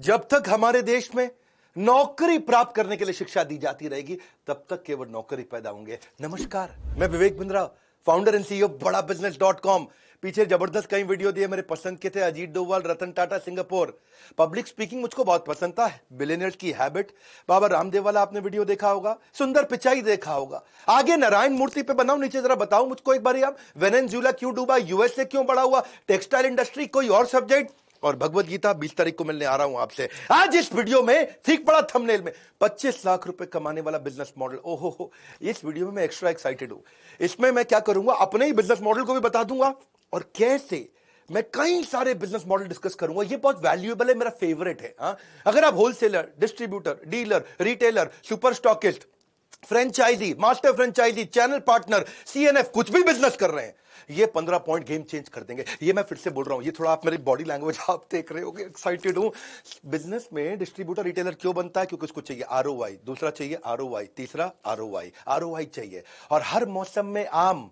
जब तक हमारे देश में नौकरी प्राप्त करने के लिए शिक्षा दी जाती रहेगी, तब तक केवल नौकरी पैदा होंगे। नमस्कार, मैं Vivek Bindra, founder and CEO बड़ा बिजनेस.com। पीछे जबरदस्त कई वीडियो दिए, मेरे पसंद के थे। Ajit Doval, Ratan Tata, Singapore. Public speaking मुझको बहुत पसंद था। बिलियनियर्स की हैबिट, बाबा रामदेव वाला आपने वीडियो देखा होगा। सुंदर पिचाई देखा होगा। आगे नारायण मूर्ति पे बनाओ, नीचे जरा बताओ मुझको एक बार आप, वेनेजुएला क्यों डूबा, यूएसए क्यों बड़ा हुआ, टेक्सटाइल इंडस्ट्री, कोई और सब्जेक्ट। और भगवत गीता 20 तारीख को मिलने आ रहा हूं आपसे। आज इस वीडियो में ठीक पड़ा थंबनेल में 25 लाख रुपए कमाने वाला बिजनेस मॉडल। ओहो हो, इस वीडियो में मैं एक्स्ट्रा एक्साइटेड हूं। इसमें मैं क्या करूंगा, अपने ही बिजनेस मॉडल को भी बता दूंगा और कैसे मैं कई सारे बिजनेस मॉडल डिस्कस करूंगा। ये बहुत वैल्यूएबल है, मेरा फेवरेट है। अगर आप wholesaler, distributor, dealer, retailer, super stockist, franchisee, master franchisee, channel partner, CNF, कुछ भी बिजनेस कर रहे हैं, ये 15 पॉइंट गेम चेंज कर देंगे। ये मैं फिर से बोल रहा हूं, ये थोड़ा आप मेरी बॉडी लैंग्वेज आप देख रहे होगे, एक्साइटेड हूं। बिजनेस में डिस्ट्रीब्यूटर, रिटेलर क्यों बनता है? क्योंकि उसको चाहिए आरओआई, दूसरा चाहिए आरओआई, तीसरा आरओआई। आरओआई चाहिए। और हर मौसम में आम,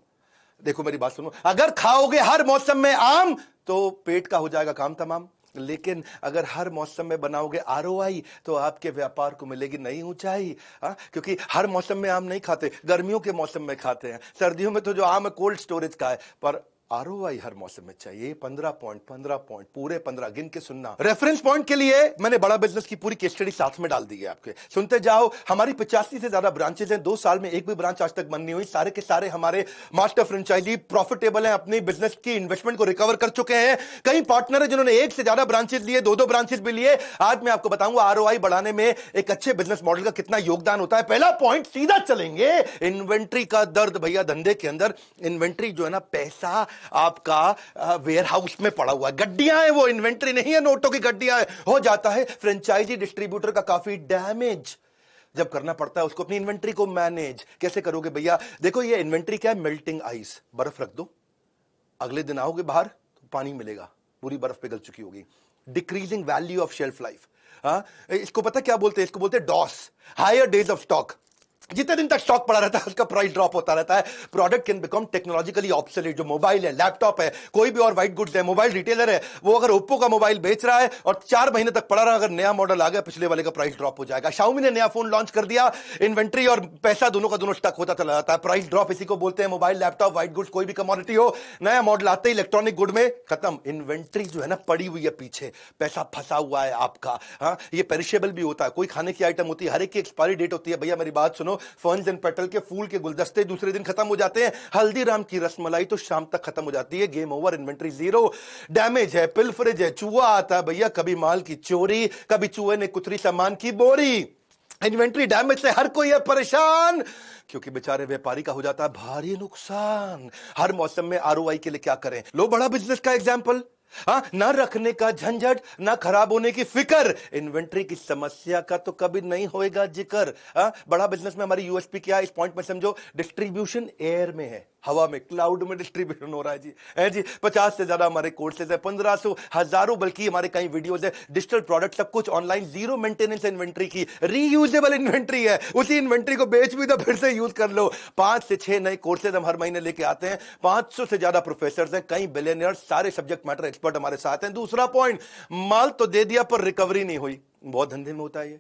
देखो मेरी बात सुनो, अगर खाओगे हर मौसम में आम तो पेट का हो जाएगा काम तमाम। लेकिन अगर हर मौसम में बनाओगे आरओआई तो आपके व्यापार को मिलेगी नई ऊंचाई। क्योंकि हर मौसम में आम नहीं खाते, गर्मियों के मौसम में खाते हैं। सर्दियों में तो जो आम है कोल्ड स्टोरेज का है, पर आरओआई हर मौसम में चाहिए। 15 पॉइंट, 15 पॉइंट, पूरे 15 गिन के सुनना। रेफरेंस पॉइंट के लिए मैंने बड़ा बिजनेस की पूरी केस स्टडी साथ में डाल दी है आपके, सुनते जाओ। हमारी 85 से ज्यादा ब्रांचेज हैं। 2 साल में एक भी ब्रांच आज तक बंद नहीं हुई। सारे के सारे हमारे मास्टर फ्रेंचाइजी प्रॉफिटेबल हैं, अपनी बिजनेस की इन्वेस्टमेंट को रिकवर कर चुके हैं। कई पार्टनर है जिन्होंने एक से ज्यादा ब्रांचेज लिए, 2-2 ब्रांचेज भी लिए। आज मैं आपको बताऊंगा आरओआई बढ़ाने में एक अच्छे बिजनेस मॉडल का कितना योगदान होता है। पहला पॉइंट, सीधा चलेंगे इन्वेंट्री का दर्द। भैया धंधे के अंदर इन्वेंट्री जो है ना, पैसा आपका वेयर हाउस में पड़ा हुआ है, गड्डियां हैं, वो इन्वेंट्री नहीं है, नोटों की गड्डियां हैं। हो जाता है फ्रेंचाइजी डिस्ट्रीब्यूटर का काफी डैमेज जब करना पड़ता है उसको अपनी इन्वेंट्री को मैनेज। कैसे करोगे भैया? देखो ये इन्वेंट्री क्या है, मेल्टिंग आइस। बर्फ रख दो, अगले दिन आओगे बाहर तो पानी मिलेगा, पूरी बर्फ पिघल चुकी होगी। Decreasing value of shelf life. इसको पता क्या बोलते हैं? इसको बोलते हैं DOS, higher days of stock. जितने दिन तक स्टॉक पड़ा रहता है उसका प्राइस ड्रॉप होता रहता है। Product can become technologically obsolete. जो मोबाइल है, लैपटॉप है, कोई भी और व्हाइट गुड्स है, मोबाइल रिटेलर है, वो अगर ओप्पो का मोबाइल बेच रहा है और 4 महीने तक पड़ा रहा, अगर नया मॉडल आ गया पिछले वाले का प्राइस ड्रॉप हो जाएगा। शाओमी ने नया फोन लॉन्च कर दिया, इन्वेंट्री और पैसा दोनों का दोनों स्टक होता चला जाता है। प्राइस ड्रॉप इसी को बोलते हैं। मोबाइल, लैपटॉप, व्हाइट गुड्स, कोई भी कमोडिटी हो, नया मॉडल आते ही इलेक्ट्रॉनिक गुड में खत्म। इन्वेंट्री जो है ना पड़ी हुई है पीछे, पैसा फंसा हुआ है आपका। ये पेरिशेबल भी होता है, कोई खाने की आइटम होती है, हर एक की एक्सपायरी डेट होती है। भैया मेरी बात सुनो, फर्न्स एंड पेटल के फूल के गुलदस्ते दूसरे दिन खत्म हो जाते हैं। हल्दीराम की रसमलाई तो शाम तक खत्म हो जाती है। Game over, inventory zero. Damage है, पिलफरेज है, चूहा आता है भैया, कभी माल की चोरी, कभी चूहे ने कुतरी सामान की बोरी। इन्वेंट्री डैमेज से हर कोई है परेशान, क्योंकि बेचारे व्यापारी का हो जाता है भारी नुकसान। हर मौसम में आरओआई के लिए क्या करें? लो बड़ा बिजनेस का एग्जांपल। ना रखने का झंझट, ना खराब होने की फिक्र। इन्वेंट्री की समस्या का तो कभी नहीं होएगा जिक्र। बड़ा बिजनेस में हमारी यूएसपी क्या है? इस पॉइंट में समझो, डिस्ट्रीब्यूशन एयर में है, हवा में, क्लाउड में डिस्ट्रीब्यूशन हो रहा है जी। 50 से ज्यादा हमारे कोर्सेज है, 1500, हजारों बल्कि हमारे कई वीडियोज है। डिजिटल प्रोडक्ट सब कुछ ऑनलाइन, जीरो मेंटेनेंस इन्वेंट्री की, रीयूजेबल इन्वेंट्री है। उसी इन्वेंट्री को बेच भी तो फिर से यूज कर लो। 5 से 6 नए कोर्सेज हम हर महीने लेके आते हैं। 500 से ज्यादा प्रोफेसर हैं, कई बिलियनियर, सारे सब्जेक्ट मैटर एक्सपर्ट हमारे साथ हैं। दूसरा पॉइंट, माल तो दे दिया पर रिकवरी नहीं हुई। बहुत धंधे में होता है ये।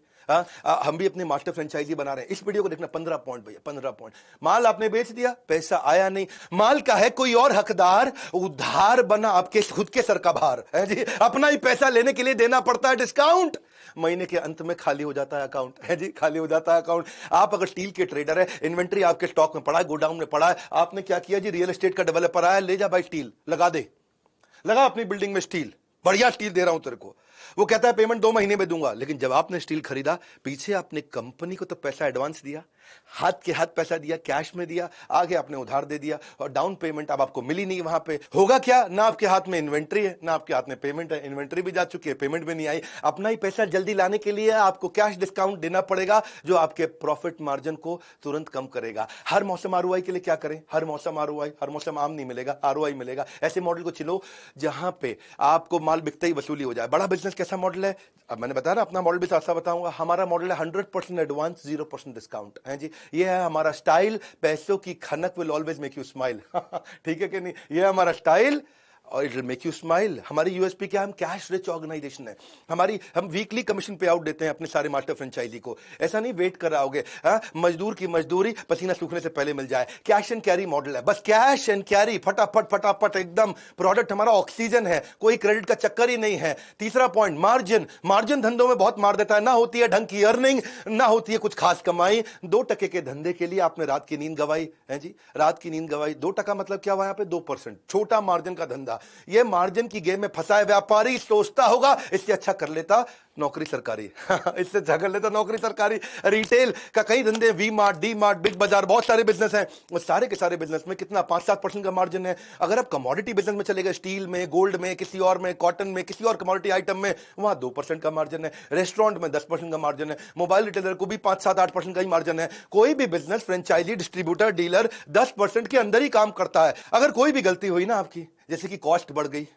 हम भी अपनी मास्टर फ्रेंचाइजी बना रहे हैं। इस वीडियो को देखना, 15 पॉइंट भैया, 15 पॉइंट। माल आपने बेच दिया, पैसा आया नहीं, माल का है कोई और हकदार, उधार बना आपके खुद के सर का भार है जी। अपना ही पैसा लेने के लिए देना पड़ता है डिस्काउंट। महीने के अंत में खाली हो जाता है अकाउंट है जी, खाली हो जाता है अकाउंट। आप अगर स्टील के ट्रेडर है, इन्वेंट्री आपके स्टॉक में पड़ा है, गोडाउन में पड़ा है, आपने क्या किया जी? रियल एस्टेट का डेवलपर आया, ले जा भाई स्टील लगा दे, लगा अपनी बिल्डिंग में स्टील, बढ़िया स्टील दे रहा हूं तेरे को। वो कहता है पेमेंट 2 महीने में दूंगा। लेकिन जब आपने स्टील खरीदा, पीछे आपने कंपनी को तो पैसा एडवांस दिया, हाथ के हाथ पैसा दिया, कैश में दिया, आगे आपने उधार दे दिया और डाउन पेमेंट अब आपको मिली नहीं। वहां पे होगा क्या? ना आपके हाथ में इन्वेंट्री है, ना आपके हाथ में पेमेंट है। इन्वेंट्री भी जा चुकी है, पेमेंट भी नहीं आई। अपना ही पैसा जल्दी लाने के लिए आपको कैश डिस्काउंट देना पड़ेगा, जो आपके प्रॉफिट मार्जिन को तुरंत कम करेगा। हर मौसम आरओआई के लिए क्या करें? हर मौसम आरओआई, हर मौसम आम नहीं मिलेगा, आरओआई मिलेगा। ऐसे मॉडल को चलो जहां पे आपको माल बिकते ही वसूली हो जाए। बड़ा बिजनेस कैसा मॉडल है? अब मैंने बताया ना, अपना मॉडल भी साथ साथ बताऊंगा। हमारा मॉडल है 100% एडवांस, 0% डिस्काउंट है जी। ये है हमारा स्टाइल। पैसों की खनक will always make you smile. ठीक है कि नहीं? ये हमारा स्टाइल और it will make you smile. हमारी यूएसपी क्या है? हम कैश रिच ऑर्गेनाइजेशन है। हम वीकली कमीशन पे आउट देते हैं अपने सारे मास्टर फ्रेंचाइजी को। ऐसा नहीं वेट कर रहा होगे, मजदूर की मजदूरी पसीना सूखने से पहले मिल जाए। कैश एंड कैरी मॉडल है, बस कैश एंड कैरी, फटाफट फटाफट एकदम। प्रोडक्ट हमारा ऑक्सीजन है, कोई क्रेडिट का चक्कर ही नहीं है। तीसरा पॉइंट, मार्जिन। मार्जिन धंधों में बहुत मार देता है, ना होती है ढंग की अर्निंग, ना होती है कुछ खास कमाई। 2% के धंधे के लिए आपने रात की नींद गवाई है जी, रात की नींद गवाई। 2% मतलब क्या हुआ? यहाँ पे 2%, छोटा मार्जिन का धंधा। ये मार्जिन की गेम में फंसा है व्यापारी। सोचता होगा इससे अच्छा कर लेता नौकरी सरकारी इससे अच्छा कर लेता नौकरी सरकारी। रिटेल का कई धंधे, V Mart, D Mart, Big Bazaar, बहुत सारे बिजनेस हैं। वो सारे के सारे बिजनेस में कितना 5-7% का मार्जिन है। अगर आप कमोडिटी बिजनेस में चले गए, स्टील में, गोल्ड में, किसी और में, कॉटन में, किसी और कमोडिटी आइटम में, वहां 2% का मार्जिन है। रेस्टोरेंट में 10% का मार्जिन है। मोबाइल रिटेलर को भी 5-7-8% का ही मार्जिन है। कोई भी बिजनेस, फ्रेंचाइजी, डिस्ट्रीब्यूटर, डीलर 10% के अंदर ही काम करता है। अगर कोई भी गलती हुई ना आपकी, जैसे कि कॉस्ट बढ़ गई,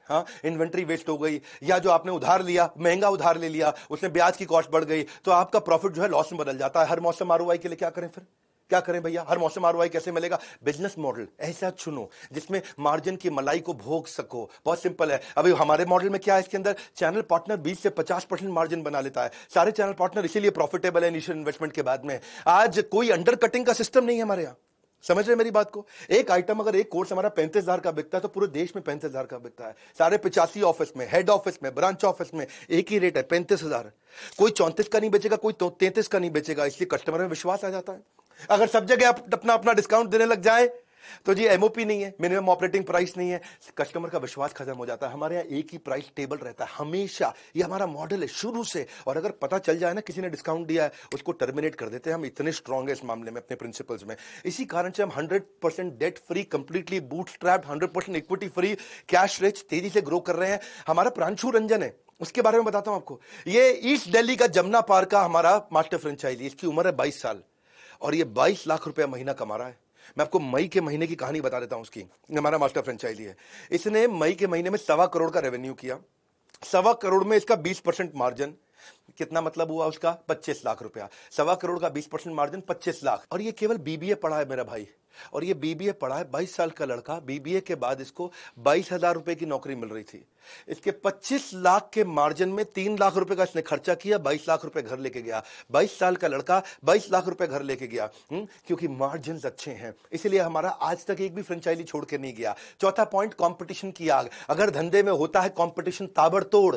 इन्वेंट्री वेस्ट हो गई, या जो आपने उधार लिया, महंगा उधार ले लिया, उसमें ब्याज की कॉस्ट बढ़ गई, तो आपका प्रॉफिट जो है लॉस में बदल जाता है। हर मौसम आरओआई के लिए क्या करें फिर? क्या करें भैया? हर मौसम आरओआई कैसे मिलेगा? बिजनेस मॉडल ऐसा चुनो जिसमें मार्जिन की मलाई को भोग सको। बहुत सिंपल है। अभी हमारे मॉडल में क्या है? इसके अंदर चैनल पार्टनर 20 से 50% मार्जिन बना लेता है। सारे चैनल पार्टनर इसीलिए प्रॉफिटेबल है इनिशियल इन्वेस्टमेंट के बाद में। आज कोई अंडर कटिंग का सिस्टम नहीं है हमारे यहां। समझ रहे मेरी बात को? एक आइटम अगर एक कोर्स हमारा 35,000 का बिकता है तो पूरे देश में 35,000 का बिकता है। सारे 85 ऑफिस में, हेड ऑफिस में, ब्रांच ऑफिस में एक ही रेट है, 35,000। कोई 34 का नहीं बेचेगा, कोई 33 का नहीं बेचेगा। इसलिए कस्टमर में विश्वास आ जाता है। अगर सब जगह आप अपना अपना डिस्काउंट देने लग जाए तो जी एमओपी नहीं है, मिनिमम ऑपरेटिंग प्राइस नहीं है, कस्टमर का विश्वास खत्म हो जाता है। हमारे यहाँ एक ही प्राइस टेबल रहता है हमेशा। ये हमारा मॉडल है शुरू से। और अगर पता चल जाए ना किसी ने डिस्काउंट दिया है, उसको टर्मिनेट कर देते हैं। हम इतने स्ट्रांग है इस मामले में, अपने प्रिंसिपल्स में। इसी कारण से हम 100% debt free, completely bootstrapped, 100% equity free, cash rich, तेजी से ग्रो कर रहे हैं। हमारा प्रांशु रंजन है, उसके बारे में बताता हूं आपको। ये ईस्ट दिल्ली का जमुना पार्क का हमारा मास्टर फ्रेंचाइजी। इसकी उम्र है 22 साल और ये 22 लाख रुपया महीना कमा रहा है। मैं आपको मई के महीने की कहानी बता देता हूं उसकी। हमारा मास्टर फ्रेंचाइजी है। इसने मई के महीने में 1.25 करोड़ का रेवेन्यू किया। 1.25 करोड़ में इसका 20% मार्जिन। कितना मतलब हुआ उसका? 25 लाख रुपया। 1.25 करोड़ का 20% मार्जिन, 25 लाख। और ये केवल बीबीए पढ़ा है मेरा भाई। और ये बीबीए पढ़ा है, 22 साल का लड़का। बीबीए के बाद इसको 22,000 रुपए की नौकरी मिल रही थी। इसके 25 लाख के मार्जिन में 3 लाख रुपए का इसने खर्चा किया, 22 लाख रुपए घर लेके गया। 22 साल का लड़का 22 लाख रुपए घर लेके गया। क्योंकि मार्जिन अच्छे हैं, इसलिए हमारा आज तक एक भी फ्रेंचाइजी छोड़ के नहीं गया। चौथा पॉइंट, कंपटीशन की आग। अगर धंधे में होता है कंपटीशन ताबड़तोड़,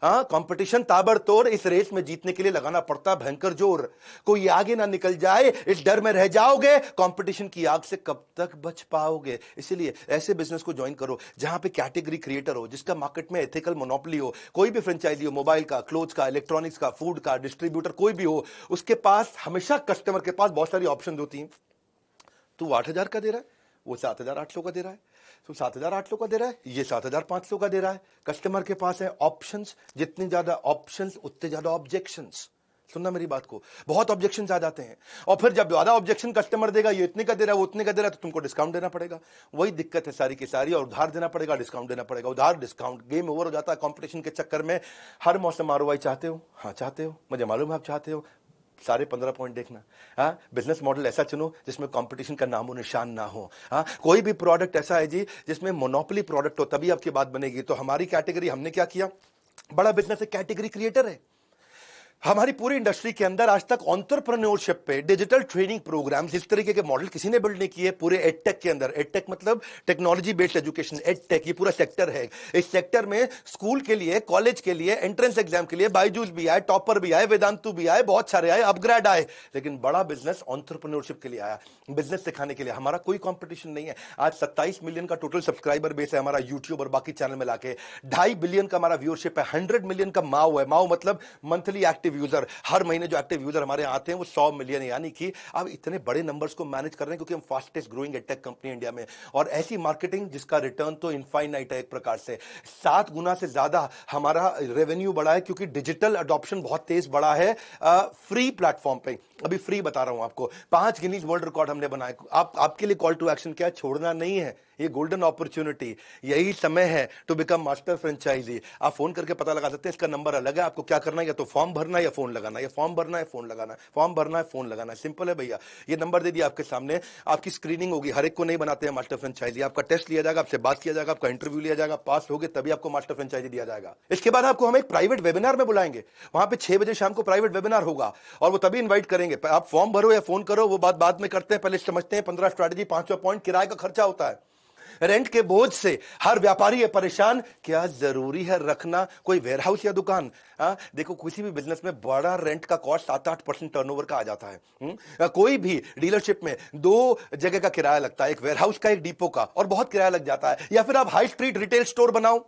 कंपटीशन ताबड़तोड़, इस रेस में जीतने के लिए लगाना पड़ता है भयंकर जोर। कोई आगे ना निकल जाए इस डर में रह जाओगे। कंपटीशन की आग से कब तक बच पाओगे? इसलिए ऐसे बिजनेस को ज्वाइन करो जहां पे कैटेगरी क्रिएटर हो, जिसका मार्केट में एथिकल मोनोपोली हो। कोई भी फ्रेंचाइजी हो, मोबाइल का, क्लोथ का, इलेक्ट्रॉनिक्स का, फूड का, डिस्ट्रीब्यूटर कोई भी हो, उसके पास हमेशा कस्टमर के पास बहुत सारी ऑप्शन होती हैं। तू 8,000 का दे रहा है, वो 7,800 का दे रहा है। तो 7,800 का दे रहा है, ये 7,500 का दे रहा है। कस्टमर के पास है ऑप्शंस। जितनी ज्यादा ऑप्शंस उतने ज्यादा ऑब्जेक्शंस। सुनना मेरी बात को, बहुत ऑब्जेक्शंस आ जाते हैं। और फिर जब ज्यादा ऑब्जेक्शन कस्टमर देगा, ये इतने का दे रहा है, वो उतने का दे रहा है, तो तुमको डिस्काउंट देना पड़ेगा। वही दिक्कत है सारी की सारी। और उधार देना पड़ेगा, डिस्काउंट देना पड़ेगा, उधार डिस्काउंट, गेम ओवर हो जाता है कंपटीशन के चक्कर में। हर मौसम आरओआई चाहते हो? हाँ चाहते हो, मुझे मालूम है आप चाहते हो। सारे 15 पॉइंट देखना। बिजनेस मॉडल ऐसा चुनो जिसमें कंपटीशन का नामो निशान ना हो। कोई भी प्रोडक्ट ऐसा है जी जिसमें मोनोपोली प्रोडक्ट हो, तभी आपकी बात बनेगी। तो हमारी कैटेगरी, हमने क्या किया, बड़ा बिजनेस है, कैटेगरी क्रिएटर है। हमारी पूरी इंडस्ट्री के अंदर आज तक एंटरप्रेन्योरशिप पे डिजिटल ट्रेनिंग प्रोग्राम्स, इस तरीके के मॉडल किसी ने बिल्ड नहीं किए पूरे एडटेक के अंदर। एडटेक मतलब टेक्नोलॉजी बेस्ड एजुकेशन, एडटेक, ये पूरा सेक्टर है। इस सेक्टर में स्कूल के लिए, कॉलेज के लिए, एंट्रेंस एग्जाम के लिए बायजूस भी आए, टॉपर भी आए, वेदांतु भी आए, बहुत सारे आए, अपग्रेड आए। लेकिन बड़ा बिजनेस एंटरप्रेन्योरशिप के लिए आया, बिजनेस सिखाने के लिए। हमारा कोई कंपटीशन नहीं है। आज 27 मिलियन का टोटल सब्सक्राइबर बेस है हमारा यूट्यूब और बाकी चैनल मिला के। 2.5 बिलियन का हमारा व्यूअरशिप है। 100 मिलियन का माओ है। माओ मतलब मंथली एक्टिव यूजर। हर महीने जो एक्टिव यूजर हमारे आते हैं वो 100 मिलियन है। यानी कि अब इतने बड़े नंबर्स को मैनेज कर रहे हैं क्योंकि हम fastest growing edtech company India में। और ऐसी मार्केटिंग जिसका रिटर्न तो इनफाइनाइट है। एक प्रकार से 7 गुना से ज्यादा हमारा रेवेन्यू बढ़ा है क्योंकि डिजिटल अडॉप्शन बहुत तेज बढ़ा है। फ्री प्लेटफॉर्म पे अभी फ्री बता रहा हूं आपको, 5 गिनीज वर्ल्ड रिकॉर्ड हमने बनाए। आपके लिए कॉल टू एक्शन क्या है? छोड़ना नहीं है। ये गोल्डन अपॉर्चुनिटी, यही समय है टू बिकम मास्टर फ्रेंचाइजी। आप फोन करके पता लगा सकते हैं। इसका नंबर अलग है। आपको क्या करना है, या तो फॉर्म भरना है या फोन लगाना, या फॉर्म भरना है फोन लगाना, फॉर्म भरना है फोन लगाना, सिंपल है भैया। ये नंबर दे दिया आपके सामने, आपकी स्क्रीनिंग होगी। हर एक को नहीं बनाते हैं मास्टर फ्रेंचाइजी, आपका टेस्ट लिया जाएगा, आपसे बात किया जाएगा, आपका इंटरव्यू लिया जाएगा, पास होगे तभी आपको मास्टर फ्रेंचाइजी दिया जाएगा। इसके बाद आपको हम एक प्राइवेट वेबिनार में बुलाएंगे, वहां पे 6 बजे शाम को प्राइवेट वेबिनार होगा, और वो तभी इन्वाइट करेंगे। आप फॉर्म भरो या फोन करो, वो बात बाद में करते हैं, पहले समझते हैं 15 स्ट्रैटेजी, 500 पॉइंट। किराए का खर्चा होता है, रेंट के बोझ से हर व्यापारी है परेशान। क्या जरूरी है रखना कोई वेयरहाउस या दुकान? देखो, किसी भी बिजनेस में बड़ा रेंट का कॉस्ट 7-8% टर्नओवर का आ जाता है। कोई भी डीलरशिप में 2 जगह का किराया लगता है, एक वेयरहाउस का, एक डिपो का, और बहुत किराया लग जाता है। या फिर आप हाई स्ट्रीट रिटेल स्टोर बनाओ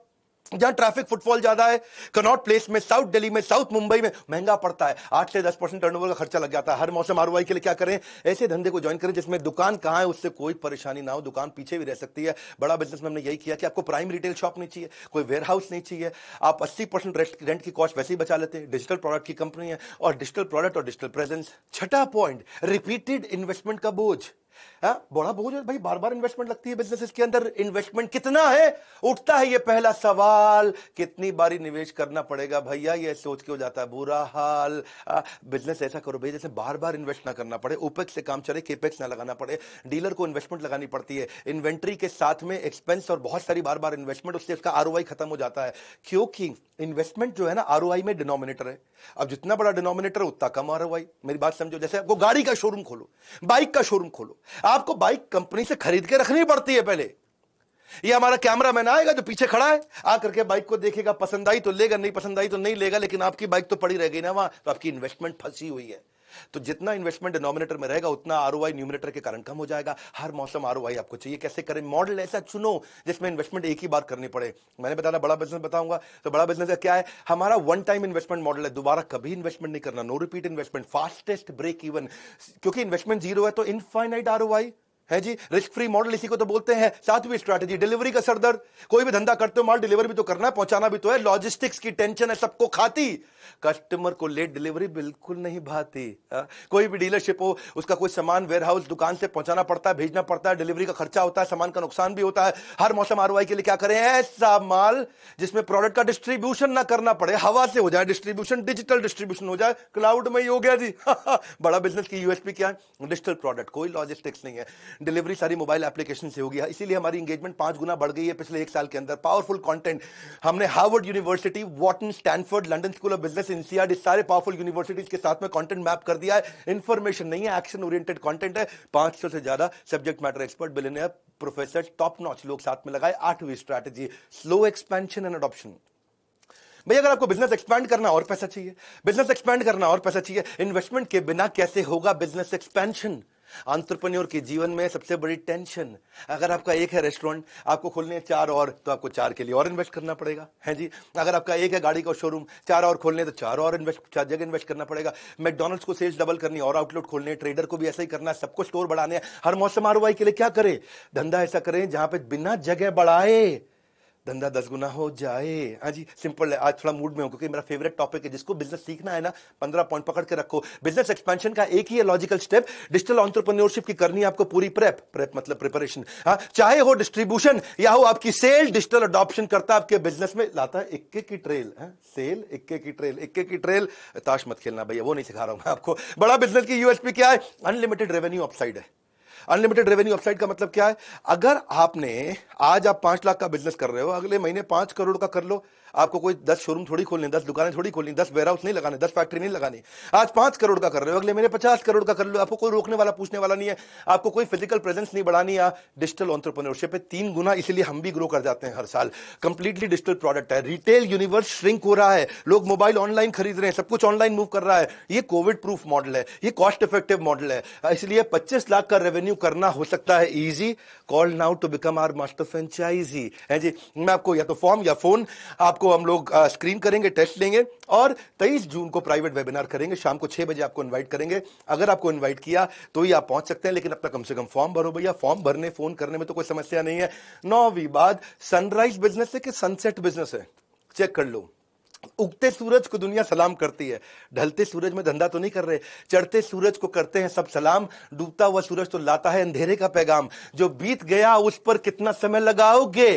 जहां ट्रैफिक फुटफॉल ज्यादा है, कनॉट प्लेस में, साउथ दिल्ली में, साउथ मुंबई में, महंगा पड़ता है, 8 से 10% टर्नओवर का खर्चा लग जाता है। हर मौसम आरओआई के लिए क्या करें? ऐसे धंधे को ज्वाइन करें जिसमें दुकान कहां है उससे कोई परेशानी ना हो, दुकान पीछे भी रह सकती है। बड़ा बिजनेस में हमने यही किया कि आपको प्राइम रिटेल शॉप नहीं चाहिए, कोई वेयरहाउस नहीं चाहिए, आप 80% रेंट की कॉस्ट वैसे ही बचा लेते हैं। डिजिटल प्रोडक्ट की कंपनी है, और डिजिटल प्रोडक्ट और डिजिटल प्रेजेंस। छठा पॉइंट, रिपीटेड इन्वेस्टमेंट का बोझ। बड़ा बोझ है भाई, बार बार इन्वेस्टमेंट लगती है बिजनेस के अंदर। इन्वेस्टमेंट कितना है, उठता है ये पहला सवाल। कितनी बारी निवेश करना पड़ेगा भैया, ये सोच के हो जाता है बुरा हाल। बिजनेस ऐसा करो भाई जैसे बार बार इन्वेस्ट ना करना पड़े, ओपेक्स से काम चले, केपेक्स ना लगाना पड़े। डीलर को इन्वेस्टमेंट लगानी पड़ती है, इन्वेंट्री के साथ में एक्सपेंस और बहुत सारी बार बार इन्वेस्टमेंट, उससे उसका आरओआई खत्म हो जाता है। क्योंकि इन्वेस्टमेंट जो है ना, आरओआई में डिनोमिनेटर है। अब जितना बड़ा डिनोमिनेटर उतना कम आरओआई। मेरी बात समझो, जैसे आपको गाड़ी का शोरूम खोलो, बाइक का शोरूम खोलो, आपको बाइक कंपनी से खरीद के रखनी पड़ती है पहले। ये हमारा कैमरामैन आएगा जो पीछे खड़ा है, आकर के बाइक को देखेगा, पसंद आई तो लेगा, नहीं पसंद आई तो नहीं लेगा, लेकिन आपकी बाइक तो पड़ी रह गई ना वहां, तो आपकी इन्वेस्टमेंट फंसी हुई है। तो जितना इन्वेस्टमेंट डिनोमिनेटर में रहेगा उतना आरओआई न्यूमरेटर के कारण कम हो जाएगा। हर मौसम आरओआई आपको चाहिए। कैसे करें? मॉडल ऐसा चुनो जिसमें इन्वेस्टमेंट एक ही बार करनी पड़े। मैंने बताया बड़ा बिजनेस बताऊंगा, तो बड़ा बिजनेस का क्या है? हमारा वन टाइम इन्वेस्टमेंट मॉडल है, दोबारा कभी इन्वेस्टमेंट नहीं करना, no repeat investment, fastest break even. क्योंकि इन्वेस्टमेंट जीरो है तो इनफाइनाइट आरओआई है जी। रिस्क फ्री मॉडल इसी को तो बोलते हैं। सातवीं स्ट्रैटेजी, डिलीवरी का सरदर्द। कोई भी धंधा करते हो, माल डिलीवर भी तो करना है, पहुंचाना भी तो है। लॉजिस्टिक्स की टेंशन है सबको खाती, कस्टमर को लेट डिलीवरी बिल्कुल नहीं भाती। कोई भी डीलरशिप हो, उसका कोई सामान वेयरहाउस दुकान से पहुंचाना पड़ता है, भेजना पड़ता है, डिलीवरी का खर्चा होता है, सामान का नुकसान भी होता है। हर मौसम आरओआई के लिए क्या करें? ऐसा माल जिसमें प्रोडक्ट का डिस्ट्रीब्यूशन ना करना पड़े, हवा से हो जाए डिस्ट्रीब्यूशन, डिजिटल डिस्ट्रीब्यूशन हो जाए, क्लाउड में ही हो गया जी। बड़ा बिजनेस की यूएसपी क्या है? डिजिटल प्रोडक्ट, कोई लॉजिस्टिक्स नहीं है, डिलीवरी सारी मोबाइल एप्लीकेशन से होगी। इसीलिए हमारी एंगेजमेंट 5 गुना बढ़ गई है पिछले 1 साल के अंदर। पावरफुल कंटेंट हमने Harvard University, Wharton, Stanford, London School of Business, NCERT, सारे पावरफुल यूनिवर्सिटीज के साथ में कंटेंट मैप कर दिया है। इंफॉर्मेशन नहीं है, एक्शन ओरिएंटेड कंटेंट है। 500 से ज्यादा subject matter expert, billionaire, professor, top notch लोग साथ में लगाए। 8वीं strategy, slow expansion and adoption. भाई अगर आपको बिजनेस एक्सपैंड करना और पैसा चाहिए, बिजनेस एक्सपैंड करना और पैसा चाहिए, इन्वेस्टमेंट के बिना कैसे होगा बिजनेस एक्सपेंशन? एंटरप्रेन्योर के जीवन में सबसे बड़ी टेंशन, अगर आपका एक है रेस्टोरेंट, आपको खोलने हैं 4 और, तो आपको 4 के लिए और इन्वेस्ट करना पड़ेगा, है जी। अगर आपका एक है गाड़ी का शोरूम, 4 और खोलने तो 4 और इन्वेस्ट, 4 जगह इन्वेस्ट करना पड़ेगा। मैकडॉनल्ड्स को सेल्स डबल करनी और आउटलेट खोलने, ट्रेडर को भी ऐसा ही करना है, सबको स्टोर बढ़ाने। हर मौसम आरओआई के लिए क्या करें? धंधा ऐसा करें जहां पे बिना जगह बढ़ाए धंधा 10 गुना हो जाए। हाँ जी, सिंपल है। आज थोड़ा मूड में हूं क्योंकि मेरा फेवरेट टॉपिक है, जिसको बिजनेस सीखना है ना, 15 पॉइंट पकड़ के रखो। बिजनेस एक्सपेंशन का एक ही है लॉजिकल स्टेप, डिजिटल एंटरप्रेन्योरशिप की करनी है आपको पूरी प्रेप मतलब प्रिपरेशन। हाँ, चाहे हो डिस्ट्रीब्यूशन या हो आपकी सेल, डिजिटल अडॉप्शन करता है आपके बिजनेस में, लाता है इक्के की ट्रेल। सेल इक्के की ट्रेल, इक्के की ट्रेल। ताश मत खेलना भैया, वो नहीं सिखा रहा हूं मैं आपको। बड़ा बिजनेस की यूएसपी क्या है? अनलिमिटेड रेवेन्यू अपसाइड है। अनलिमिटेड रेवेन्यू अपसाइड का मतलब क्या है? अगर आपने आज आप 5 लाख का बिजनेस कर रहे हो, अगले महीने 5 करोड़ का कर लो। आपको कोई 10 शोरूम थोड़ी खोलने, 10 दुकानें थोड़ी खोलनी, 10 वेयरहाउस नहीं लगाने, 10 फैक्ट्री नहीं लगानी। आज 5 करोड़ का कर रहे हो, अगले महीने 50 करोड़ का कर लो। आपको कोई रोकने वाला, पूछने वाला नहीं है। आपको कोई फिजिकल प्रेजेंस नहीं बढ़ानी है। डिजिटल एंटरप्रेन्योरशिप है 3 गुना, इसीलिए हम भी ग्रो कर जाते हैं हर साल। कंप्लीटली डिजिटल प्रोडक्ट है। रिटेल यूनिवर्स श्रिंक हो रहा है, लोग मोबाइल ऑनलाइन खरीद रहे हैं, सब कुछ ऑनलाइन मूव कर रहा है। ये कोविड प्रूफ मॉडल है, ये कॉस्ट इफेक्टिव मॉडल है, इसलिए 25 लाख का रेवेन्यू करना हो सकता है easy. Call now to become our master franchisee, है जी। मैं आपको या तो फॉर्म या फोन, आपको हम लोग स्क्रीन करेंगे, टेस्ट लेंगे, और 23 जून को प्राइवेट वेबिनार करेंगे। शाम को 6 बजे आपको इनवाइट करेंगे। अगर आपको इनवाइट किया तो ही आप पहुंच सकते हैं, लेकिन अपना कम से कम फॉर्म भरो भैया। फॉर्म भरने, फोन करने में तो कोई समस्या नहीं है। 9वीं बात, सनराइज बिजनेस है कि सनसेट बिजनेस है, चेक कर लो। उगते सूरज को दुनिया सलाम करती है, ढलते सूरज में धंधा तो नहीं कर रहे। चढ़ते सूरज को करते हैं सब सलाम, डूबता हुआ सूरज तो लाता है अंधेरे का पैगाम। जो बीत गया उस पर कितना समय लगाओगे,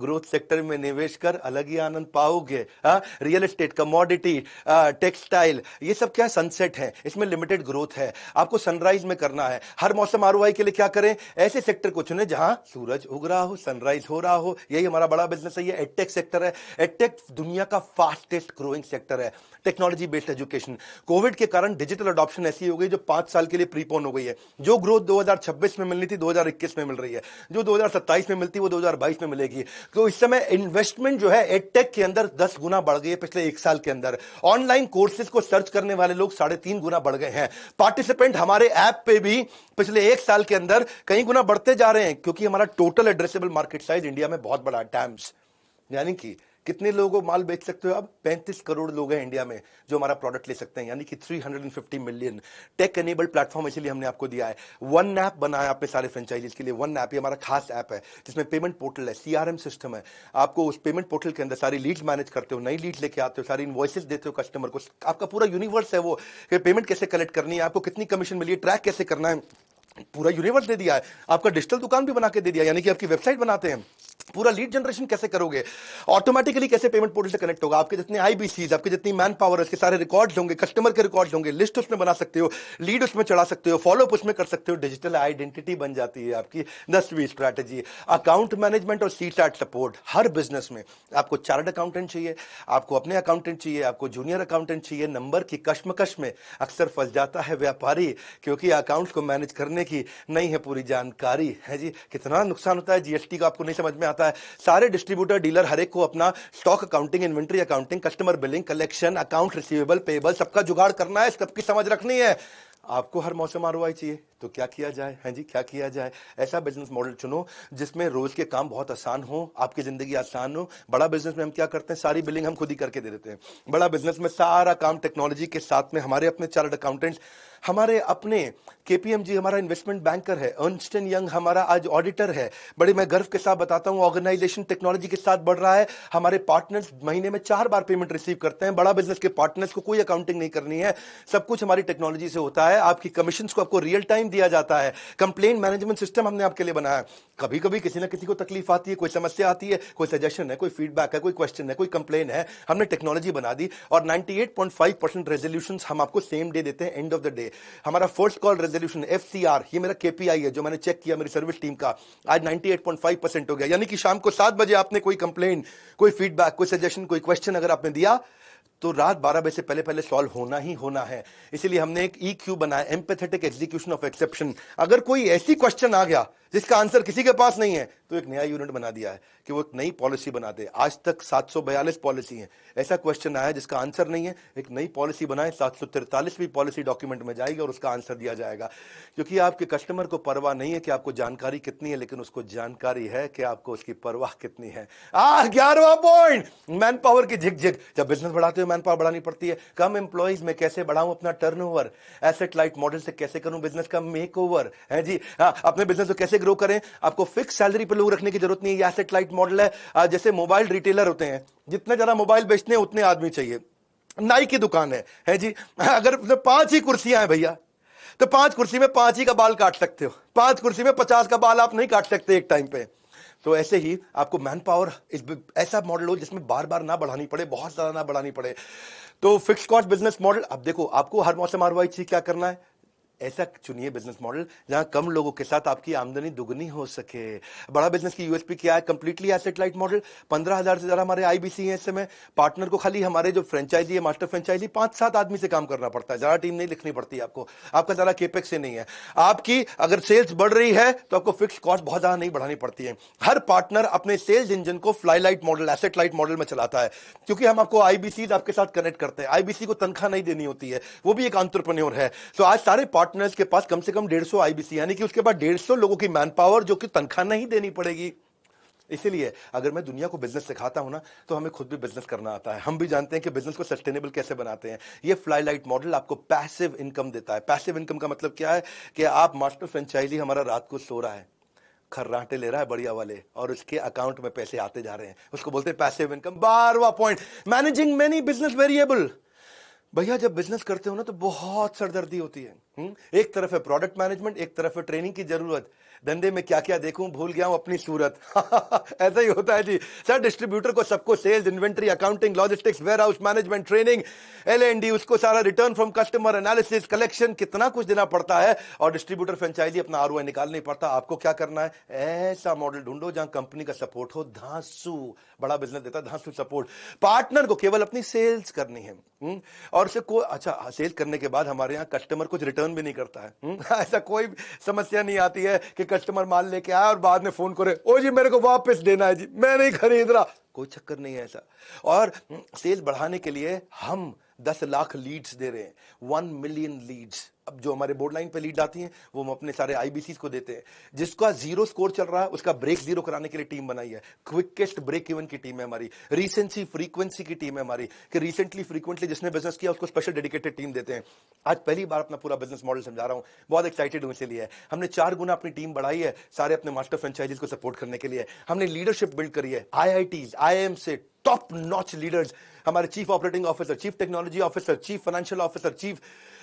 ग्रोथ सेक्टर में निवेश कर अलग ही आनंद पाओगे। रियल एस्टेट, कमोडिटी, टेक्सटाइल, ये सब क्या सनसेट है, इसमें लिमिटेड ग्रोथ है, आपको सनराइज में करना है। हर मौसम आरओआई के लिए क्या करें, ऐसे सेक्टर को चुने जहां सूरज उग रहा हो, सनराइज हो रहा हो। यही हमारा बड़ा बिजनेस है। ये एडटेक सेक्टर है। एडटेक दुनिया का फास्टेस्ट ग्रोइंग सेक्टर है। Technology based education. कोविड के कारण डिजिटल अडॉप्शन ऐसी हो गई जो 5 साल के लिए प्रीपोन हो गई है। जो ग्रोथ 2026 में मिलनी थी 2021 में मिल रही है, जो 2027 में मिलती वो 2022 में मिलेगी। तो इस समय इन्वेस्टमेंट जो है एडटेक के अंदर 10 गुना बढ़ गई है पिछले 1 साल के अंदर। ऑनलाइन कोर्सेज को सर्च करने वाले लोग 3.5 गुना बढ़ गए हैं। पार्टिसिपेंट हमारे ऐप पे भी पिछले 1 साल के अंदर कई गुना बढ़ते जा रहे हैं, क्योंकि हमारा total addressable market size India में बहुत बड़ा टैम्स, यानी कि कितने लोगों को माल बेच सकते हो अब, 35 करोड़ लोग हैं इंडिया में जो हमारा प्रोडक्ट ले सकते हैं, यानी कि 350 मिलियन। टेक एनेबल्ड प्लेटफॉर्म इसलिए हमने आपको दिया है। वन ऐप बनाया अपने सारे फ्रेंचाइजीज के लिए। वन ऐप, ये हमारा खास ऐप है जिसमें पेमेंट पोर्टल है, सीआरएम सिस्टम है। आपको उस पेमेंट पोर्टल के अंदर सारी लीड्स मैनेज करते हो, नई लीड्स लेके आते हो, सारी इनवॉइसेस देते हो कस्टमर को। आपका पूरा यूनिवर्स है वो, पेमेंट कैसे कलेक्ट करनी है, आपको कितनी कमीशन मिली है, ट्रैक कैसे करना है, पूरा यूनिवर्स दे दिया है। आपका डिजिटल दुकान भी बना के दे दिया, यानी कि आपकी वेबसाइट बनाते हैं। पूरा लीड जनरेशन कैसे करोगे, ऑटोमेटिकली कैसे पेमेंट पोर्टल से कनेक्ट होगा, आपके जितने आईबीसीज, आपके जितनी मैन पावर, इसके सारे रिकॉर्ड्स होंगे, कस्टमर के रिकॉर्ड्स होंगे, लिस्ट उसमें बना सकते हो, लीड उसमें चढ़ा सकते हो, फॉलो अप उसमें कर सकते हो। डिजिटल आइडेंटिटी बन जाती है आपकी। 10वीं स्ट्रैटेजी, अकाउंट मैनेजमेंट और सीटैट सपोर्ट। हर बिजनेस में आपको चार्टर्ड अकाउंटेंट चाहिए, आपको अपने अकाउंटेंट चाहिए, आपको जूनियर अकाउंटेंट चाहिए। नंबर की कश्मकश में अक्सर फंस जाता है व्यापारी, क्योंकि अकाउंट्स को मैनेज करने की नहीं है पूरी जानकारी, है जी। कितना नुकसान होता है जीएसटी का, आपको नहीं समझ में आता है। सारे डिस्ट्रीब्यूटर, डीलर, हर एक को अपना stock accounting, inventory accounting, customer billing, collection, account receivable, payable, सबका जुगाड़ करना है, सबकी समझ रखनी है। आपको हर मौसम आरओआई चाहिए, तो क्या किया जाए, है जी, क्या किया जाए। ऐसा बिजनेस मॉडल चुनो जिसमें रोज के काम बहुत आसान हो, आपकी जिंदगी आसान हो। बड़ा बिजनेस में हम क्या करते हैं, सारी बिलिंग हम खुद ही करके दे देते हैं। बड़ा बिजनेस में सारा काम टेक्नोलॉजी के साथ में, हमारे अपने चार्टर्ड अकाउंटेंट्स, हमारे अपने केपीएमजी हमारा इन्वेस्टमेंट बैंकर है, अर्नस्ट एंड यंग हमारा आज ऑडिटर है। बड़े मैं गर्व के साथ बताता हूं, ऑर्गेनाइजेशन टेक्नोलॉजी के साथ बढ़ रहा है। हमारे पार्टनर्स महीने में 4 बार पेमेंट रिसीव करते हैं। बड़ा बिजनेस के पार्टनर्स को कोई अकाउंटिंग नहीं करनी है, सब कुछ हमारी टेक्नोलॉजी से होता है। आपकी कमीशन को आपको रियल टाइम दिया जाता है। कंप्लेन मैनेजमेंट सिस्टम हमने आपके लिए बनाया। कभी कभी किसी ना किसी को तकलीफ आती है, कोई समस्या आती है, कोई सजेशन है, कोई फीडबैक है, कोई क्वेश्चन है, कोई कंप्लेन है, हमने टेक्नोलॉजी बना दी और 98.5% रेजोल्यूशन हम आपको सेम डे देते हैं, एंड ऑफ द डे। हमारा फर्स्ट कॉल रेजोल्यूशन एफसीआर, ये मेरा केपीआई है जो मैंने चेक किया मेरी सर्विस टीम का, आज 98.5% हो गया। यानी कि शाम को 7 बजे आपने कोई कंप्लेन, कोई फीडबैक, कोई सजेशन, कोई क्वेश्चन अगर आपने दिया तो रात 12 बजे से पहले पहले सॉल्व होना ही होना है। इसीलिए हमने एक ईक्यू बनाया, एम्पैथेटिक एग्जीक्यूशन ऑफ एक्सेप्शन। अगर कोई ऐसी क्वेश्चन आ गया जिसका आंसर किसी के पास नहीं है, तो एक नया यूनिट बना दिया है कि वो एक नई पॉलिसी बना दे। आज तक 742 पॉलिसी हैं, ऐसा क्वेश्चन आया जिसका आंसर नहीं है, एक नई पॉलिसी बनाए, 743वीं पॉलिसी डॉक्यूमेंट में जाएगी और उसका आंसर दिया जाएगा। क्योंकि आपके कस्टमर को परवाह नहीं है कि आपको जानकारी कितनी है, लेकिन उसको जानकारी है कि आपको उसकी परवाह कितनी है। 11वां पॉइंट, मैन पावर की झिकझिक। जब बिजनेस बढ़ाते हो मैन पावर बढ़ानी पड़ती है। कम एम्प्लॉइज में कैसे बढ़ाऊं अपना टर्नओवर, एसेट लाइट मॉडल से कैसे करूं बिजनेस का मेकओवर, है जी। अपने बिजनेस को कैसे ग्रो करें, आपको फिक्स सैलरी पे लोग रखने की जरूरत नहीं है। एसेट लाइट मॉडल है। जैसे मोबाइल रिटेलर होते हैं, जितने ज्यादा मोबाइल बेचते हैं उतने आदमी चाहिए। नाई की दुकान है जी, अगर 5 ही कुर्सियां हैं भैया, तो 5 कुर्सी में 5 ही का बाल काट सकते हो। 5 कुर्सी में 50 का बाल आप नहीं काट सकते एक टाइम पे। तो ऐसे ही आपको मैन पावर ऐसा मॉडल हो जिसमें बार बार ना बढ़ानी पड़े, बहुत ज्यादा ना बढ़ानी पड़े। तो फिक्स कॉस्ट बिजनेस मॉडल। अब देखो, आपको हर मौसम आरओआई क्या करना है, ऐसा चुनिए बिजनेस मॉडल जहां कम लोगों के साथ आपकी आमदनी दुगनी हो सके। बड़ा बिजनेस की यूएसपी क्या है, कंप्लीटली एसेट लाइट मॉडल। 15,000 से ज्यादा हमारे आईबीसी हैं इस समय। पार्टनर को खाली हमारे जो फ्रेंचाइजी है, मास्टर फ्रेंचाइजी, 5-7 आदमी से काम करना पड़ता है, ज्यादा टीम नहीं लिखनी पड़ती आपको, आपका ज्यादा केपेक्स से नहीं है। आपकी अगर सेल्स बढ़ रही है तो आपको फिक्स कॉस्ट बहुत ज्यादा नहीं बढ़ानी पड़ती है। हर पार्टनर अपने सेल्स इंजन को fly light model, asset light model में चलाता है, क्योंकि हम आपको आईबीसी आपके साथ कनेक्ट करते हैं। आईबीसी को तनख्वाह नहीं देनी होती है, वो भी एक एंटरप्रेन्योर है। तो आज सारे पार्टनर्स के पास कम से कम 150 आईबीसी, यानी कि उसके बाद 150 लोगों की मैन पावर जो कि तनख्वाह नहीं देनी पड़ेगी। इसीलिए अगर मैं दुनिया को बिजनेस सिखाता हूं ना, तो हमें खुद भी बिजनेस करना आता है। हम भी जानते हैं कि बिजनेस को सस्टेनेबल कैसे बनाते हैं। ये फ्लाई लाइट मॉडल आपको पैसिव इनकम देता है। पैसिव इनकम का मतलब क्या है कि आप मास्टर फ्रेंचाइजी हमारा रात को सो रहा है, खर्राटे ले रहा है बढ़िया वाले, और उसके अकाउंट में पैसे आते जा रहे हैं, उसको बोलते हैं पैसिव इनकम। 12वां point, managing many business variable. भैया जब बिजनेस करते हो ना तो बहुत सरदर्दी होती है। एक तरफ है प्रोडक्ट मैनेजमेंट, एक तरफ है ट्रेनिंग की जरूरत। धंधे में क्या क्या देखूं, भूल गया हूं अपनी सूरत। ऐसा ही होता है जी सर। डिस्ट्रीब्यूटर को सबको sales, inventory, accounting, logistics, warehouse management, training, L&D, उसको सारा return from customer, analysis, collection, कितना कुछ देना पड़ता है। और डिस्ट्रीब्यूटर फ्रेंचाइजी अपना ROI निकाल नहीं पड़ता। आपको क्या करना है, ऐसा मॉडल ढूंढो जहां कंपनी का सपोर्ट हो। धांसू बड़ा बिजनेस देता है, धांसू सपोर्ट। पार्टनर को केवल अपनी सेल्स करनी है, और उसे कोई अच्छा सेल्स करने के बाद हमारे यहाँ कस्टमर कुछ रिटर्न भी नहीं करता है। ऐसा कोई समस्या नहीं आती है कि कस्टमर माल लेके आया और बाद में फोन करे, ओ जी मेरे को वापस देना है जी, मैं नहीं खरीद रहा। कोई चक्कर नहीं है ऐसा। और सेल्स बढ़ाने के लिए हम 10 लाख लीड्स दे रहे हैं, 1 मिलियन लीड्स। अब जो हमारे बोर्ड लाइन पे लीड आती हैं वो हम अपने सारे IBCs को देते हैं। जिसका 0 स्कोर चल रहा है उसका ब्रेक 0 कराने के लिए टीम बनाई है। क्विकेस्ट ब्रेक इवन की टीम है हमारी। रिसेंसी फ्रीक्वेंसी की टीम है हमारी, कि रिसेंटली फ्रीक्वेंटली जिसने बिजनेस किया उसको स्पेशल डेडिकेटेड टीम देते हैं। आज पहली बार अपना पूरा बिजनेस मॉडल समझा रहा हूं, बहुत एक्साइटेड हूं इसलिए। हमने 4 गुना अपनी टीम बढ़ाई है, सारे अपने मास्टर फ्रेंचाइजीज को सपोर्ट करने के लिए। हमने लीडरशिप बिल्ड करी है, IITs, IIM से टॉप नॉच लीडर्स। हमारे chief operating officer, chief technology officer, chief financial officer, chief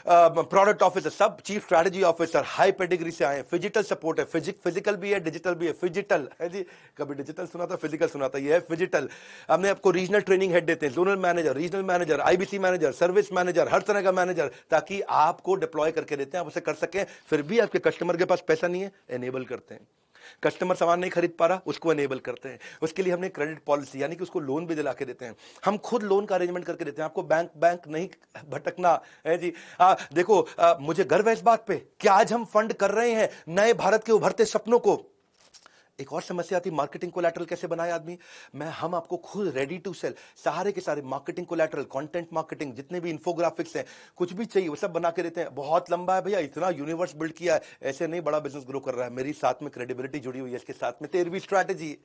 product officer, सब chief strategy officer high pedigree से आए। फिजिकल सपोर्ट है, फिजिकल भी है, डिजिटल भी है। फिजिकल है जी, कभी डिजिटल सुना था, फिजिकल सुना था, ये है फिजिकल। हमने आपको रीजनल ट्रेनिंग हेड देते हैं, zonal manager, regional manager, IBC manager, service manager, हर तरह का मैनेजर, ताकि आपको डिप्लॉय करके देते हैं, आप उसे कर सकें। फिर भी आपके कस्टमर के पास पैसा नहीं है, एनेबल करते हैं। कस्टमर सामान नहीं खरीद पा रहा, उसको एनेबल करते हैं। उसके लिए हमने क्रेडिट पॉलिसी, यानी कि उसको लोन भी दिला के देते हैं। हम खुद लोन का अरेंजमेंट करके देते हैं। आपको बैंक नहीं भटकना है जी। देखो, मुझे गर्व है इस बात पे कि आज हम फंड कर रहे हैं नए भारत के उभरते सपनों को। एक और समस्या आती, मार्केटिंग कोलैटरल कैसे बनाए आदमी। हम आपको खुद रेडी टू सेल सारे के सारे मार्केटिंग कोलैटरल, कंटेंट मार्केटिंग, जितने भी इन्फोग्राफिक्स हैं, कुछ भी चाहिए वो सब बना के देते हैं। बहुत लंबा है भैया, इतना यूनिवर्स बिल्ड किया है, ऐसे नहीं बड़ा बिजनेस ग्रो कर रहा है। मेरी साथ में क्रेडिबिलिटी जुड़ी हुई है, इसके साथ में 13वीं स्ट्रैटेजी।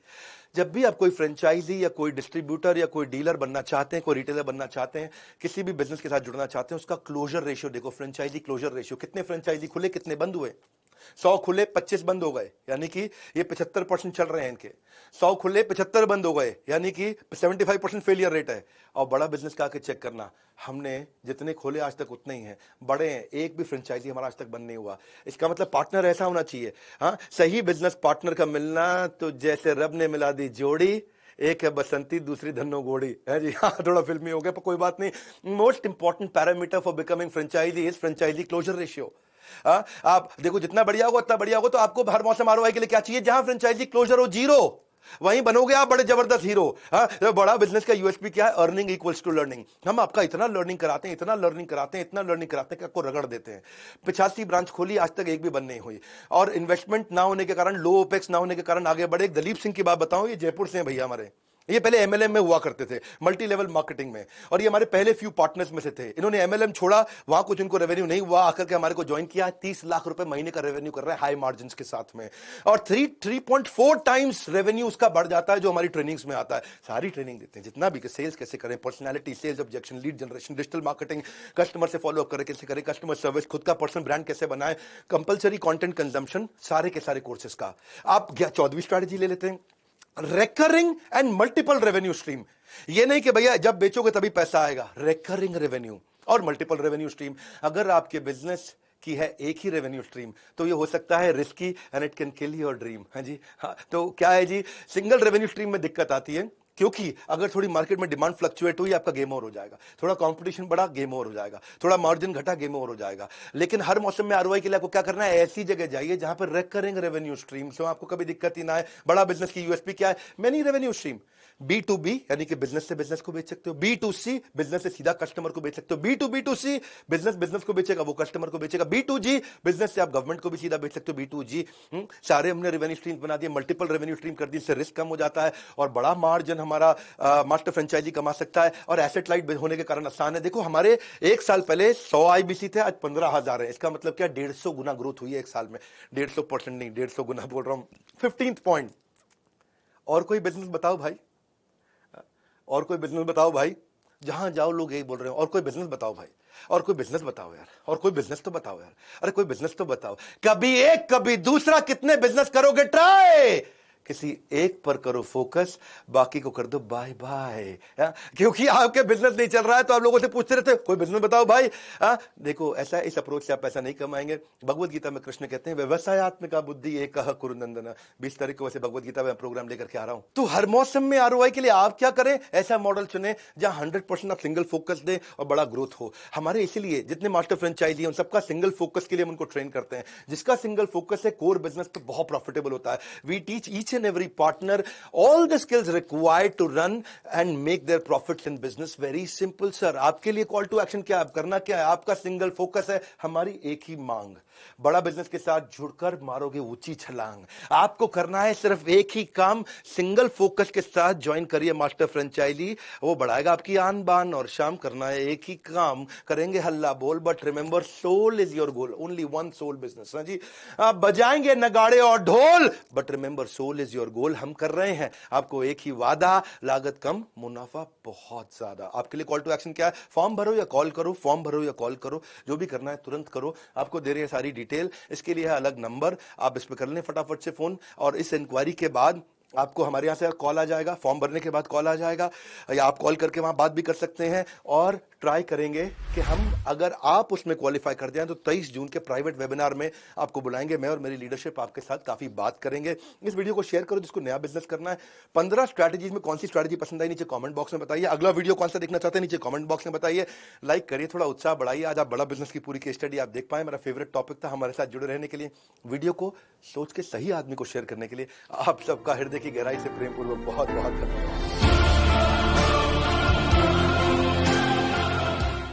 जब भी आप कोई फ्रेंचाइजी या कोई डिस्ट्रीब्यूटर या कोई डीलर बनना चाहते हैं, कोई रिटेलर बनना चाहते हैं, किसी भी बिजनेस के साथ जुड़ना चाहते हैं, उसका क्लोजर रेशियो देखो। फ्रेंचाइजी क्लोजर रेशियो, कितने फ्रेंचाइजी खुले, कितने बंद हुए। 100 खुले 25 बंद हो गए, यानी कि ये 75% चल रहे हैं इनके। 100 खुले 75 बंद हो गए, यानी कि 75% फेलियर रेट है। और बड़ा बिजनेस का आके चेक करना, हमने जितने खोले आज तक उतने ही हैं, बड़े हैं। एक भी फ्रेंचाइजी हमारा आज तक बंद नहीं हुआ। इसका मतलब पार्टनर ऐसा होना चाहिए। हाँ, सही बिजनेस पार्टनर का मिलना तो जैसे रब ने मिला दी जोड़ी, एक है बसंती दूसरी धन्नो घोड़ी, है जी। हाँ, थोड़ा फिल्मी हो गया पर कोई बात नहीं। Most important parameter for becoming franchisee is franchisee closure ratio. आप देखो, जितना बढ़िया होगा उतना बढ़िया होगा। तो आपको हर मौसम ROI के लिए क्या चाहिए, जहां फ्रेंचाइजी क्लोजर हो 0, वहीं बनोगे आप बड़े जबरदस्त हीरो। तो बड़ा बिजनेस का USP क्या है, अर्निंग इक्वल्स टू लर्निंग। हम आपका इतना लर्निंग कराते हैं, इतना लर्निंग कराते हैं, इतना लर्निंग कराते हैं कि आपको रगड़ देते हैं। 85 ब्रांच खोली, आज तक एक भी बंद नहीं हुई। और इन्वेस्टमेंट ना होने के कारण, लो ओपेक्स ना होने के कारण आगे बढ़े। एक दलीप सिंह की बात बताऊं, ये जयपुर से हैं भैया हमारे। ये पहले MLM में हुआ करते थे, मल्टी लेवल मार्केटिंग में, और ये हमारे पहले फ्यू पार्टनर्स में से थे। इन्होंने MLM छोड़ा, वहां कुछ इनको रेवेन्यू नहीं हुआ, आकर के हमारे को ज्वाइन किया। 30 लाख रुपए महीने का रेवेन्यू कर रहे हैं हाई मार्जिन के साथ में, और 3.4 टाइम्स रेवेन्यू उसका बढ़ जाता है जो हमारी ट्रेनिंग्स में आता है। सारी ट्रेनिंग देते हैं जितना भी, कि सेल्स कैसे करें, personality, sales objection, lead generation, digital marketing, customer से फॉलो अप करें कैसे करें, कस्टमर सर्विस, खुद का पर्सनल ब्रांड कैसे बनाएं, कंपलसरी कंटेंट कंजम्पशन, सारे के सारे कोर्सेज का। आप 14वीं स्ट्रैटेजी ले लेते हैं, recurring and multiple revenue stream. ये नहीं कि भैया जब बेचोगे तभी पैसा आएगा, रेकरिंग रेवेन्यू और मल्टीपल रेवेन्यू स्ट्रीम। अगर आपके बिजनेस की है एक ही रेवेन्यू स्ट्रीम तो ये हो सकता है risky and it can kill your dream. हाँ जी, हाँ। तो क्या है जी, सिंगल रेवेन्यू स्ट्रीम में दिक्कत आती है, क्योंकि अगर थोड़ी मार्केट में डिमांड फ्लक्चुएट हुई, आपका गेम ओवर हो जाएगा। थोड़ा कंपटीशन बढ़ा, गेम ओवर हो जाएगा। थोड़ा मार्जिन घटा, गेम ओवर हो जाएगा। लेकिन हर मौसम में ROI के लिए आपको क्या करना है, ऐसी जगह जाइए जहां पर रेकरिंग रेवेन्यू स्ट्रीम से आपको कभी दिक्कत ही ना है। बड़ा बिजनेस की USP क्या है, मेनी रेवेन्यू स्ट्रीम। B2B यानी कि बिजनेस से बिजनेस को बेच सकते हो, B2C बिजनेस से सीधा कस्टमर को बेच सकते हो, B2B2C बिजनेस बिजनेस को बेचेगा, वो कस्टमर को बेचेगा, B2G बिजनेस से आप गवर्नमेंट को भी सीधा बेच सकते हो, B2G। सारे हमने रेवेन्यू स्ट्रीम बना दिए, मल्टीपल रेवेन्यू स्ट्रीम कर दी, इससे रिस्क कम हो जाता है और बड़ा मार्जिन हमारा मास्टर फ्रेंचाइजी कमा सकता है। और एसेट लाइट होने के कारण आसान है। देखो, हमारे एक साल पहले 100 IBC थे, आज 15,000 है। इसका मतलब क्या, 150 गुना ग्रोथ हुई है एक साल में। 150% नहीं, 150 गुना बोल रहा हूं। 15th पॉइंट, और कोई बिजनेस बताओ भाई, और कोई बिजनेस बताओ भाई। जहां जाओ लोग यही बोल रहे हो, और कोई बिजनेस बताओ भाई, और कोई बिजनेस बताओ यार, और कोई बिजनेस तो बताओ यार, अरे कोई बिजनेस तो बताओ। कभी एक कभी दूसरा, कितने बिजनेस करोगे ट्राई, किसी एक पर करो फोकस, बाकी को कर दो बाय बाय। क्योंकि आपके बिजनेस नहीं चल रहा है तो आप लोगों से पूछते रहते कोई बिजनेस बताओ भाई। देखो ऐसा, इस अप्रोच से आप पैसा नहीं कमाएंगे। भगवत गीता में कृष्ण कहते हैं व्यवसायत्मिका बुद्धि एक कुरुनंदन। 20 तारीख को वैसे भगवत गीता में प्रोग्राम लेकर के आ रहा हूं। तो हर मौसम में आरओआई के लिए आप क्या करें, ऐसा मॉडल चुने जहां 100% आप सिंगल फोकस दें और बड़ा ग्रोथ हो। हमारे इसीलिए जितने मास्टर फ्रेंचाइजी हैं उन सबका सिंगल फोकस के लिए हम उनको ट्रेन करते हैं। जिसका सिंगल फोकस है कोर बिजनेस पे बहुत प्रॉफिटेबल होता है। We teach each and every partner all the skills required to run and make their profits in business. Very simple sir। आपके लिए कॉल टू एक्शन क्या है, करना क्या है, आपका सिंगल फोकस है हमारी एक ही मांग। बड़ा बिजनेस के साथ जुड़कर मारोगे ऊंची छलांग। आपको करना है सिर्फ एक ही काम, सिंगल फोकस के साथ ज्वाइन करिए मास्टर फ्रेंचाइजी। वो बढ़ाएगा आपकी आन बान और शाम। करना है एक ही काम, करेंगे हल्ला बोल, but remember soul is your goal. Only one soul business. हाँ जी, आप बजाएंगे नगाड़े और ढोल, but remember soul is your goal. हम कर रहे हैं आपको एक ही वादा, लागत कम मुनाफा बहुत ज्यादा। आपके लिए कॉल टू एक्शन क्या है, फॉर्म भरो या कॉल करो, फॉर्म भरो या कॉल करो, जो भी करना है तुरंत करो। आपको दे रहे हैं सारी डिटेल, इसके लिए है अलग नंबर, आप इस पे कर लें फटाफट से फोन। और इस इंक्वायरी के बाद आपको हमारे यहाँ से कॉल आ जाएगा, फॉर्म भरने के बाद कॉल आ जाएगा, या आप कॉल करके वहां बात भी कर सकते हैं। और ट्राई करेंगे कि हम, अगर आप उसमें क्वालिफाई कर जाएं तो 23 जून के प्राइवेट वेबिनार में आपको बुलाएंगे। मैं और मेरी लीडरशिप आपके साथ काफी बात करेंगे। इस वीडियो को शेयर करो जिसको नया बिजनेस करना है। 15 स्ट्रैटेजीज में कौन सी स्ट्रैटेजी पसंद आई नीचे कमेंट बॉक्स में बताइए। अगला वीडियो कौन सा देखना चाहते हैं नीचे कमेंट बॉक्स में बताइए। लाइक करिए, थोड़ा उत्साह बढ़ाइए। आज आप बड़ा बिजनेस की पूरी केस स्टडी आप देख पाए। मेरा फेवरेट टॉपिक था। हमारे साथ जुड़े रहने के लिए, वीडियो को सोच के सही आदमी को शेयर करने के लिए आप सबका हृदय की गहराई से प्रेमपूर्वक बहुत बहुत धन्यवाद।